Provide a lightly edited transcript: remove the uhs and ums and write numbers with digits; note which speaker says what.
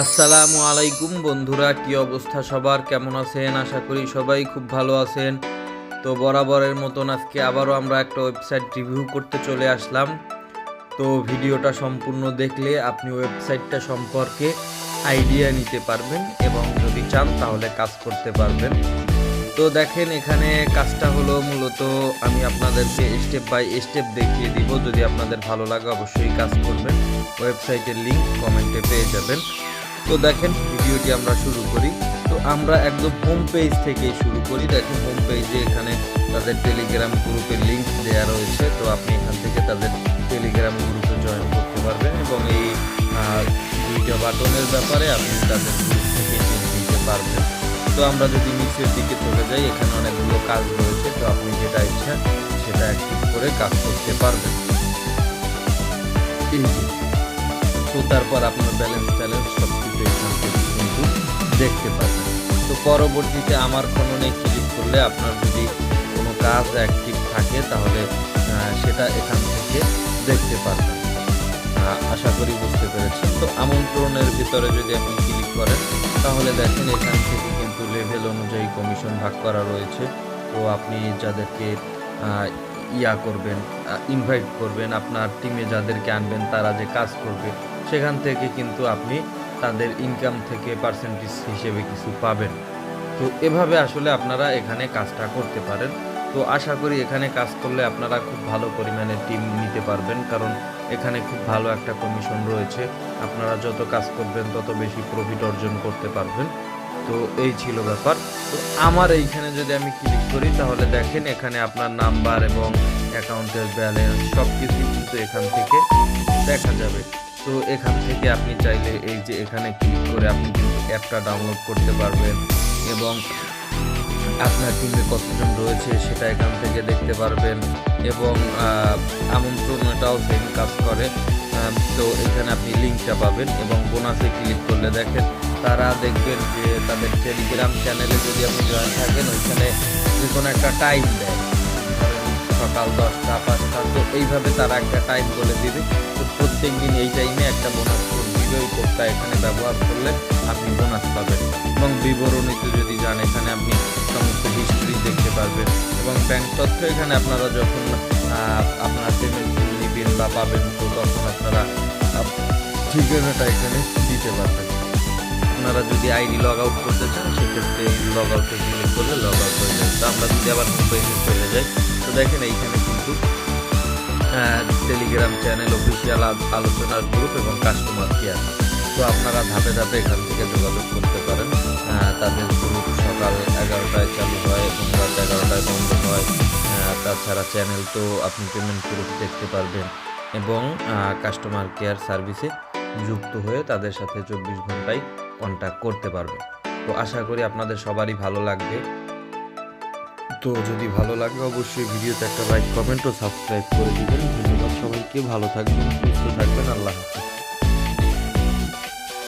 Speaker 1: আসসালামু আলাইকুম বন্ধুরা, কি অবস্থা সবার? কেমন আছেন? আশা করি সবাই খুব ভালো আছেন। তো বরাবরের মতন আজকে আবারও আমরা একটা ওয়েবসাইট রিভিউ করতে চলে আসলাম। তো ভিডিওটা সম্পূর্ণ দেখলে আপনি ওয়েবসাইটটা সম্পর্কে আইডিয়া নিতে পারবেন এবং যদি চান তাহলে কাজ করতে পারবেন। তো দেখেন, এখানে কাজটা হলো মূলত আমি আপনাদেরকে স্টেপ বাই স্টেপ দেখিয়ে দিব। যদি আপনাদের ভালো লাগে অবশ্যই কাজ করবেন। ওয়েবসাইটের লিংক কমেন্টে পেয়ে যাবেন। তো দেখেন, ভিডিওটি আমরা শুরু করি। তো আমরা একদম হোম পেজ থেকেই শুরু করি। দেখেন, হোম পেজে এখানে তাদের টেলিগ্রাম গ্রুপের লিংক দেওয়া রয়েছে। তো আপনি এখান থেকে তাদের টেলিগ্রাম গ্রুপে জয়েন করতে পারবেন এবং এই দুইটা বাটনের ব্যাপারে আপনি তাদের গ্রুপ থেকে জেনে নিতে পারবেন। তো আমরা যদি নিচের দিকে চলে যাই, এখানে অনেকগুলো কাজ রয়েছে। তো আপনি যেটা ইচ্ছা সেটা অ্যাক্টিভ করে কাজ করতে পারবেন। এই যে, তো তারপর আপনার ব্যালেন্স সব কিছু এখান থেকে কিন্তু দেখতে পাবেন। তো পরবর্তীতে আমার খননে ক্লিক করলে আপনার যদি কোনো কাজ অ্যাক্টিভ থাকে তাহলে সেটা এখান থেকে দেখতে পারবেন। আশা করি বুঝতে পেরেছেন। তো আমন্ত্রণের ভিতরে যদি আপনি ক্লিক করেন তাহলে দেখেন এখান থেকে কিন্তু লেভেল অনুযায়ী কমিশন ভাগ করা রয়েছে। তো আপনি যাদেরকে করবেন, ইনভাইট করবেন, আপনার টিমে যাদেরকে আনবেন তারা যে কাজ করবে সেখান থেকে কিন্তু আপনি তাদের ইনকাম থেকে পার্সেন্টেজ হিসেবে কিছু পাবেন। তো এভাবে আসলে আপনারা এখানে কাজটা করতে পারেন। তো আশা করি এখানে কাজ করলে আপনারা খুব ভালো পরিমাণে টিম নিতে পারবেন, কারণ এখানে খুব ভালো একটা কমিশন রয়েছে। আপনারা যত কাজ করবেন তত বেশি প্রফিট অর্জন করতে পারবেন। তো এই ছিল ব্যাপার। তো আমার এইখানে যদি আমি ক্লিক করি তাহলে দেখেন এখানে আপনার নাম্বার এবং অ্যাকাউন্টের ব্যালেন্স সব কিছু কিন্তু এখান থেকে দেখা যাবে। তো এখান থেকে আপনি চাইলে এই যে এখানে ক্লিক করে আপনি কিন্তু অ্যাপটা ডাউনলোড করতে পারবেন এবং আপনার টিমে কতজন রয়েছে সেটা এখান থেকে দেখতে পারবেন এবং আমন্ত্রণ এটাও সেম কাজ করে। তো এখানে আপনি লিঙ্কটা পাবেন এবং বোনাসে ক্লিক করলে দেখেন তারা দেখবেন যে তাদের টেলিগ্রাম চ্যানেলে যদি আপনি জয়েন থাকেন ওইখানে যে কোনো একটা টাইম দেয়, সকাল 10টা 5টা। তো এইভাবে তারা একটা টাইম বলে দিবে। তো প্রত্যেক দিন এই টাইমে একটা বোনাস কোড দিবে। ওই কোডটা এখানে ব্যবহার করলে আপনি বোনাস পাবেন এবং বিবরণীতে যদি যান এখানে আপনি সমস্ত হিস্ট্রি দেখতে পারবেন এবং ব্যাংক তথ্য এখানে আপনারা যখন আপনার পেমেন্ট নেবেন বা পাবেন তো তখন আপনারা ঠিকানাটা এখানে দিতে পারবেন। আপনারা যদি আইডি লগ আউট করতে চান সেক্ষেত্রে লগ আউটে ক্লিক করলে লগ আউট হয়ে যাবে। তো আমরা যদি আবার হোম পেজে চলে যাই তো দেখেন এইখানে কিন্তু টেলিগ্রাম চ্যানেল, অফিসিয়াল আলোচনার গ্রুপ এবং কাস্টমার কেয়ার। তো আপনারা ধাপে ধাপে এখান থেকে যোগাযোগ করতে পারেন। তাদের গ্রুপ সকাল 11টায় চালু হয় এবং রাত 11টায় বন্ধ হয়। তাছাড়া চ্যানেল তো আপনি পেমেন্ট গ্রুপ দেখতে পারবেন এবং কাস্টমার কেয়ার সার্ভিসে যুক্ত হয়ে তাদের সাথে 24 ঘন্টায় কন্ট্যাক্ট করতে পারবেন। তো আশা করি আপনাদের সবারই ভালো লাগবে। তো যদি ভালো লাগে অবশ্যই ভিডিওতে একটা লাইক, কমেন্ট ও সাবস্ক্রাইব করে দিবেন। ধন্যবাদ সবাইকে। ভালো থাকবেন, সুস্থ থাকবেন। আল্লাহ হাফেজ।